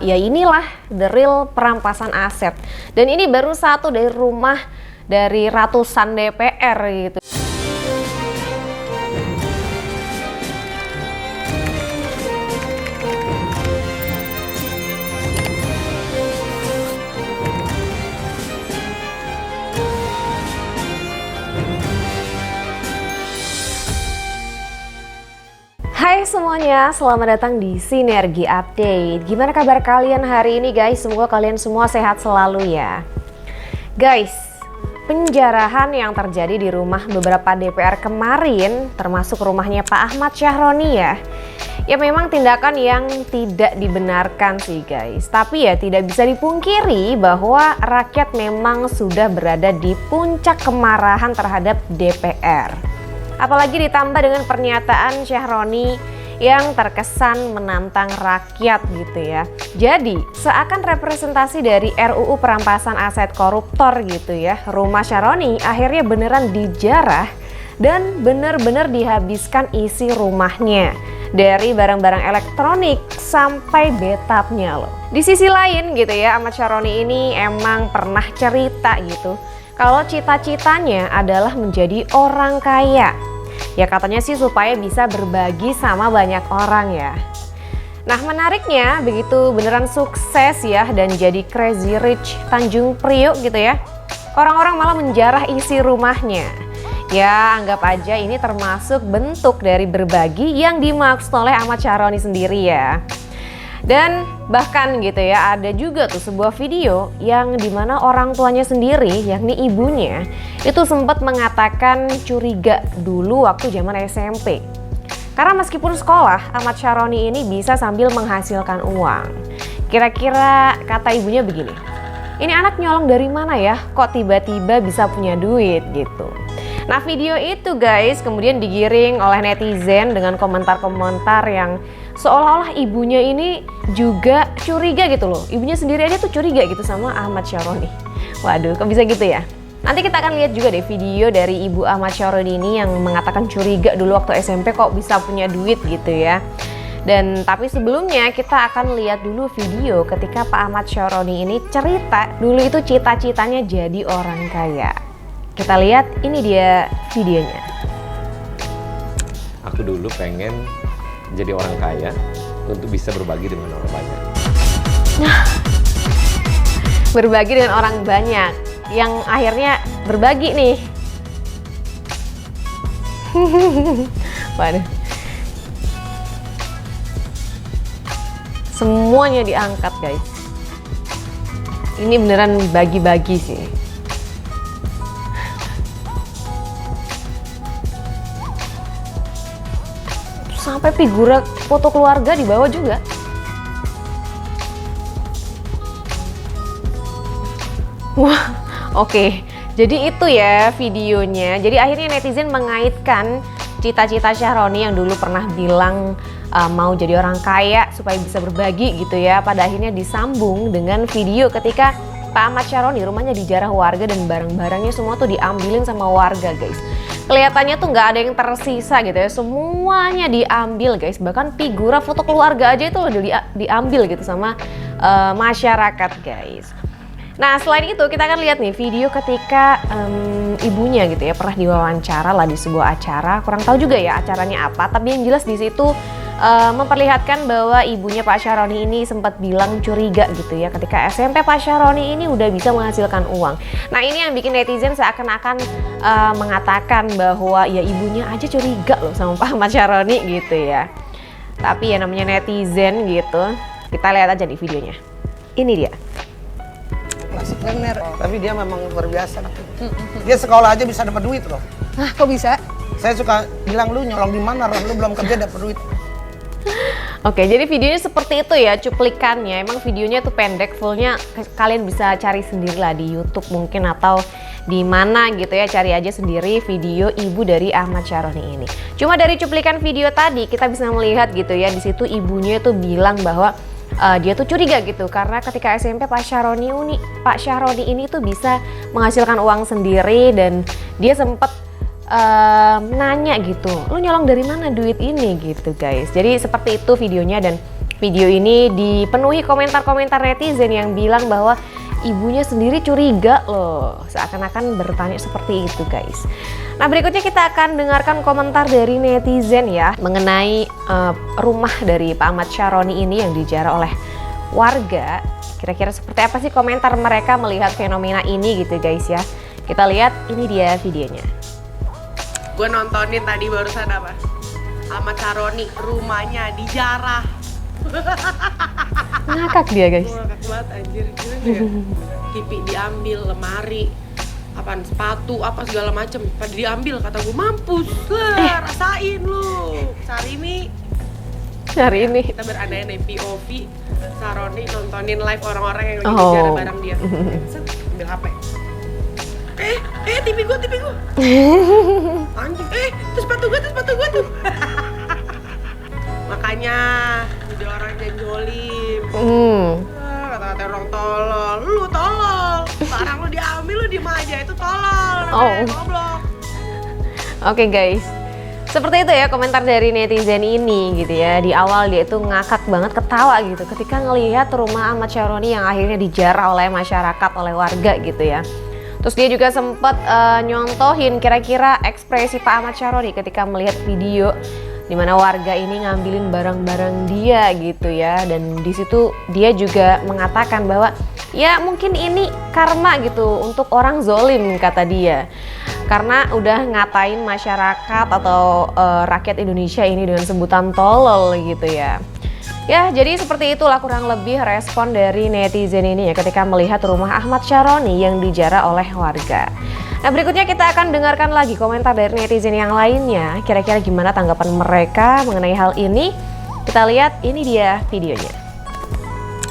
Ya inilah the real perampasan aset. Dan ini baru satu dari rumah dari ratusan DPR gitu. Hai semuanya, selamat datang di Sinergi Update. Gimana kabar kalian hari ini guys? Semoga kalian semua sehat selalu ya. Guys, penjarahan yang terjadi di rumah beberapa DPR kemarin, termasuk rumahnya Pak Ahmad Syahroni ya memang tindakan yang tidak dibenarkan sih guys. Tapi ya tidak bisa dipungkiri bahwa rakyat memang sudah berada di puncak kemarahan terhadap DPR. Apalagi ditambah dengan pernyataan Syahroni yang terkesan menantang rakyat gitu ya. Jadi seakan representasi dari RUU perampasan aset koruptor gitu ya. Rumah Syahroni akhirnya beneran dijarah dan bener-bener dihabiskan isi rumahnya. Dari barang-barang elektronik sampai bathtubnya loh. Di sisi lain gitu ya, Ahmad Syahroni ini emang pernah cerita gitu. Kalau cita-citanya adalah menjadi orang kaya. Ya katanya sih supaya bisa berbagi sama banyak orang ya. Nah menariknya begitu beneran sukses ya dan jadi crazy rich Tanjung Priok gitu ya. Orang-orang malah menjarah isi rumahnya. Ya anggap aja ini termasuk bentuk dari berbagi yang dimaksud oleh Ahmad Syahroni sendiri ya. Dan bahkan gitu ya ada juga tuh sebuah video yang dimana orang tuanya sendiri yakni ibunya itu sempat mengatakan curiga dulu waktu zaman SMP. Karena meskipun sekolah Ahmad Syahroni ini bisa sambil menghasilkan uang. Kira-kira kata ibunya begini, ini anak nyolong dari mana ya kok tiba-tiba bisa punya duit gitu. Nah video itu guys kemudian digiring oleh netizen dengan komentar-komentar yang seolah-olah ibunya ini juga curiga gitu loh. Ibunya sendiri aja tuh curiga gitu sama Ahmad Syahroni. Waduh kok bisa gitu ya. Nanti kita akan lihat juga deh video dari ibu Ahmad Syahroni ini yang mengatakan curiga dulu waktu SMP kok bisa punya duit gitu ya. Dan tapi sebelumnya kita akan lihat dulu video ketika Pak Ahmad Syahroni ini cerita dulu itu cita-citanya jadi orang kaya. Kita lihat ini dia videonya. Aku dulu pengen jadi orang kaya untuk bisa berbagi dengan orang banyak. Berbagi dengan orang banyak, yang akhirnya berbagi nih. Waduh. Semuanya diangkat guys. Ini beneran bagi-bagi sih. Sampai figura foto keluarga di bawah juga. Wah, oke. Jadi itu ya videonya. Jadi akhirnya netizen mengaitkan cita-cita Syahroni yang dulu pernah bilang mau jadi orang kaya supaya bisa berbagi gitu ya. Pada akhirnya disambung dengan video ketika Pak Ahmad Syahroni rumahnya dijarah warga dan barang-barangnya semua tuh diambilin sama warga guys. Kelihatannya tuh nggak ada yang tersisa gitu ya, semuanya diambil guys. Bahkan figura foto keluarga aja itu udah diambil gitu sama masyarakat guys. Nah selain itu kita akan lihat nih video ketika ibunya gitu ya pernah diwawancara lah di sebuah acara. Kurang tahu juga ya acaranya apa, tapi yang jelas di situ memperlihatkan bahwa ibunya Pak Syahroni ini sempat bilang curiga gitu ya ketika SMP Pak Syahroni ini udah bisa menghasilkan uang. Nah ini yang bikin netizen seakan-akan mengatakan bahwa ya ibunya aja curiga loh sama Pak Ahmad Syahroni gitu ya. Tapi ya namanya netizen gitu. Kita lihat aja di videonya. Ini dia. Klasik learner. Tapi dia memang luar biasa. Dia sekolah aja bisa dapat duit loh. Hah, kok bisa? Saya suka bilang lu nyolong di mana, lu belum kerja dapat duit. Oke, jadi videonya seperti itu ya cuplikannya. Emang videonya tuh pendek, fullnya kalian bisa cari sendiri lah di YouTube mungkin atau di mana gitu ya. Cari aja sendiri video ibu dari Ahmad Syahroni ini. Cuma dari cuplikan video tadi kita bisa melihat gitu ya. Di situ ibunya tuh bilang bahwa dia tuh curiga gitu karena ketika SMP Pak Syahroni ini tuh bisa menghasilkan uang sendiri dan dia sempat nanya gitu, lu nyolong dari mana duit ini gitu guys. Jadi seperti itu videonya dan Video ini dipenuhi komentar-komentar netizen yang bilang bahwa ibunya sendiri curiga loh, seakan-akan bertanya seperti itu guys. Nah berikutnya kita akan dengarkan komentar dari netizen ya mengenai rumah dari Pak Ahmad Syaroni ini yang dijarah oleh warga. Kira-kira seperti apa sih komentar mereka melihat fenomena ini gitu guys ya. Kita lihat, ini dia videonya. Gue nontonin tadi barusan apa? Ahmad Syaroni rumahnya dijarah. Ngakak dia guys. Gue ngakak banget anjir, gila ya. TV diambil, lemari, apaan, sepatu, apa segala macem pada diambil, kata gue mampus lah, rasain lu. Hari ini Kita berandai-andai POV Syaroni nontonin live orang-orang yang lagi dijarah barang dia. Set, ambil HP. TV gue anjing, terus sepatu gue tuh. Makanya jadi orang yang jolim. Kata-kata orang tolol, lu tolol. Barang lu diambil, lu diem aja, itu tolol. Namanya goblok. Oke guys, seperti itu ya komentar dari netizen ini gitu ya. Di awal dia itu ngakak banget, ketawa gitu ketika ngelihat rumah Ahmad Syaroni yang akhirnya dijarah oleh masyarakat, oleh warga gitu ya. Terus dia juga sempat nyontohin kira-kira ekspresi Pak Ahmad Syaroni ketika melihat video di mana warga ini ngambilin barang-barang dia gitu ya. Dan di situ dia juga mengatakan bahwa ya mungkin ini karma gitu untuk orang zolim kata dia. Karena udah ngatain masyarakat atau rakyat Indonesia ini dengan sebutan tolol gitu ya. Ya, jadi seperti itulah kurang lebih respon dari netizen ini ya ketika melihat rumah Ahmad Syaroni yang dijarah oleh warga. Nah, berikutnya kita akan dengarkan lagi komentar dari netizen yang lainnya. Kira-kira gimana tanggapan mereka mengenai hal ini? Kita lihat, ini dia videonya.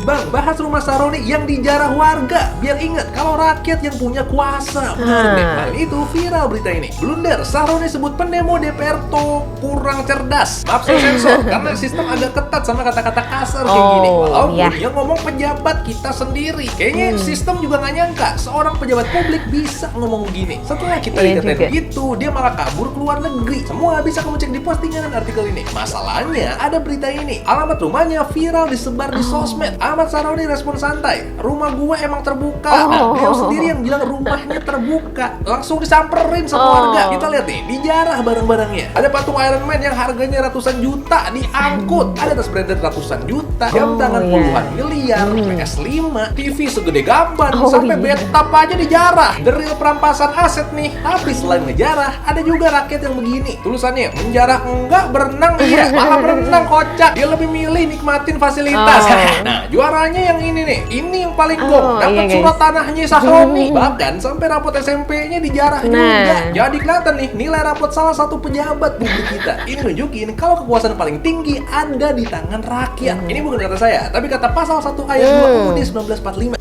Bang, bahas rumah Syaroni yang dijarah warga. Biar ingat kalau rakyat yang punya kuasa. Benar itu viral berita ini. Blunder, Syaroni sebut pendemo DPR tuh kurang cerdas. Maaf saya sensor, karena sistem agak ketat sama kata-kata kasar kayak gini. Walaupun yang ngomong pejabat kita sendiri. Kayaknya sistem juga nggak nyangka seorang pejabat publik bisa ngomong gini. Setelah kita dikatain begitu, dia malah kabur ke luar negeri. Semua bisa kamu cek di postingan artikel ini. Masalahnya ada berita ini. Alamat rumahnya viral disebar di sosmed. Ahmad Syaroni respon santai, rumah gue emang terbuka. Nah, dia sendiri yang bilang rumahnya terbuka. Langsung disamperin sama warga. Kita lihat nih, dijarah barang-barangnya. Ada patung Iron Man yang harganya ratusan juta diangkut. Ada tas branded ratusan juta, jam tangan puluhan miliar, PS5, TV segede gaban, sampai bathtub aja dijarah. The real perampasan aset nih. Tapi selain ngejarah, ada juga rakyat yang begini. Tulisannya, menjarah enggak, berenang iya. Malah berenang kocak. Dia lebih milih nikmatin fasilitas. Nah, juaranya yang ini nih, ini yang paling gong, dapat surat tanahnya Syaroni, bahkan sampai rapot SMP-nya dijarah juga. Jadi kelihatan nih nilai rapot salah satu pejabat publik kita. Ini nunjukin kalau kekuasaan paling tinggi ada di tangan rakyat. Ini bukan kata saya, tapi kata pasal 1 ayat 2 UUD 1945.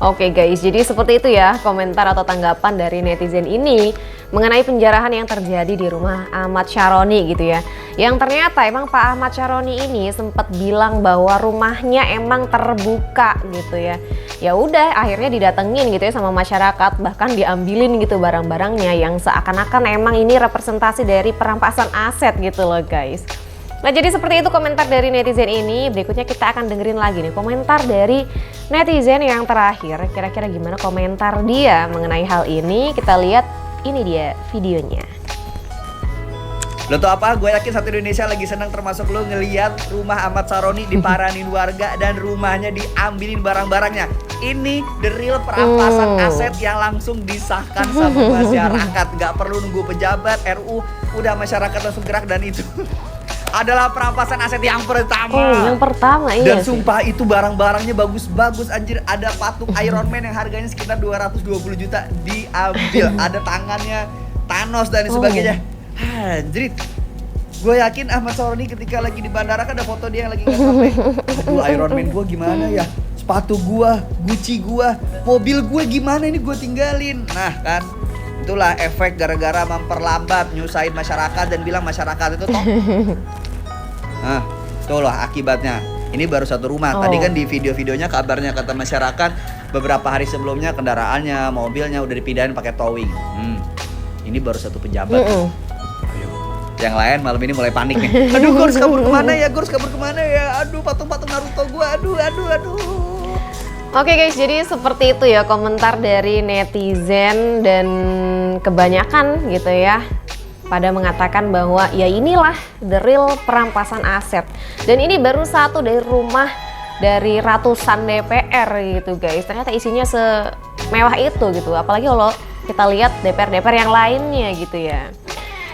Oke guys, jadi seperti itu ya komentar atau tanggapan dari netizen ini mengenai penjarahan yang terjadi di rumah Ahmad Syaroni gitu ya. Yang ternyata emang Pak Ahmad Syaroni ini sempat bilang bahwa rumahnya emang terbuka gitu ya. Ya udah akhirnya didatengin gitu ya sama masyarakat, bahkan diambilin gitu barang-barangnya yang seakan-akan emang ini representasi dari perampasan aset gitu loh guys. Nah jadi seperti itu komentar dari netizen ini. Berikutnya kita akan dengerin lagi nih komentar dari netizen yang terakhir. Kira-kira gimana komentar dia mengenai hal ini. Kita lihat, ini dia videonya. Lo tau apa? Gue yakin satu Indonesia lagi seneng, termasuk lo, ngeliat rumah Ahmad Syaroni diparanin warga dan rumahnya diambilin barang-barangnya. Ini the real perampasan aset yang langsung disahkan sama masyarakat. Gak perlu nunggu pejabat, RU, udah masyarakat langsung gerak, dan itu adalah perampasan aset yang pertama. Yang pertama, iya. Dan sumpah itu barang-barangnya bagus-bagus anjir. Ada patung Iron Man yang harganya sekitar 220 juta diambil. Ada tangannya Thanos dan sebagainya. Anjir. Gue yakin Ahmad Syaroni ketika lagi di bandara kan ada foto dia yang lagi nge-cafe. Aduh, Iron Man gue gimana ya? Sepatu gue, Gucci gue, mobil gue gimana ini gue tinggalin. Nah kan, itulah efek gara-gara memperlambat, nyusahin masyarakat dan bilang masyarakat itu toh. Nah, itulah akibatnya. Ini baru satu rumah. Tadi kan di video-videonya kabarnya kata masyarakat beberapa hari sebelumnya kendaraannya, mobilnya udah dipindahin pakai towing. Ini baru satu pejabat. Yang lain malam ini mulai panik nih. Aduh, gue harus kabur kemana ya? Aduh, patung-patung Naruto gue. Aduh. Oke guys, jadi seperti itu ya komentar dari netizen dan kebanyakan gitu ya pada mengatakan bahwa ya inilah the real perampasan aset. Dan ini baru satu dari rumah dari ratusan DPR gitu guys. Ternyata isinya semewah itu gitu. Apalagi kalau kita lihat DPR-DPR yang lainnya gitu ya.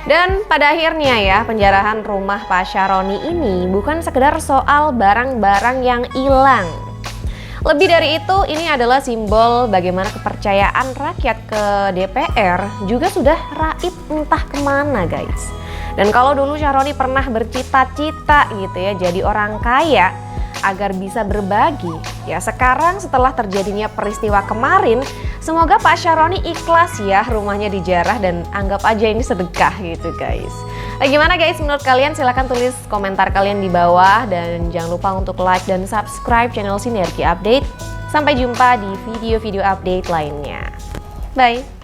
Dan pada akhirnya ya penjarahan rumah Pak Syaroni ini bukan sekedar soal barang-barang yang hilang. Lebih dari itu, ini adalah simbol bagaimana kepercayaan rakyat ke DPR juga sudah raib entah kemana guys. Dan kalau dulu Syaroni pernah bercita-cita gitu ya jadi orang kaya agar bisa berbagi, ya sekarang setelah terjadinya peristiwa kemarin, semoga Pak Syaroni ikhlas ya rumahnya dijarah dan anggap aja ini sedekah gitu guys. Nah, gimana guys menurut kalian? Silahkan tulis komentar kalian di bawah dan jangan lupa untuk like dan subscribe channel Sinergi Update. Sampai jumpa di video-video update lainnya. Bye!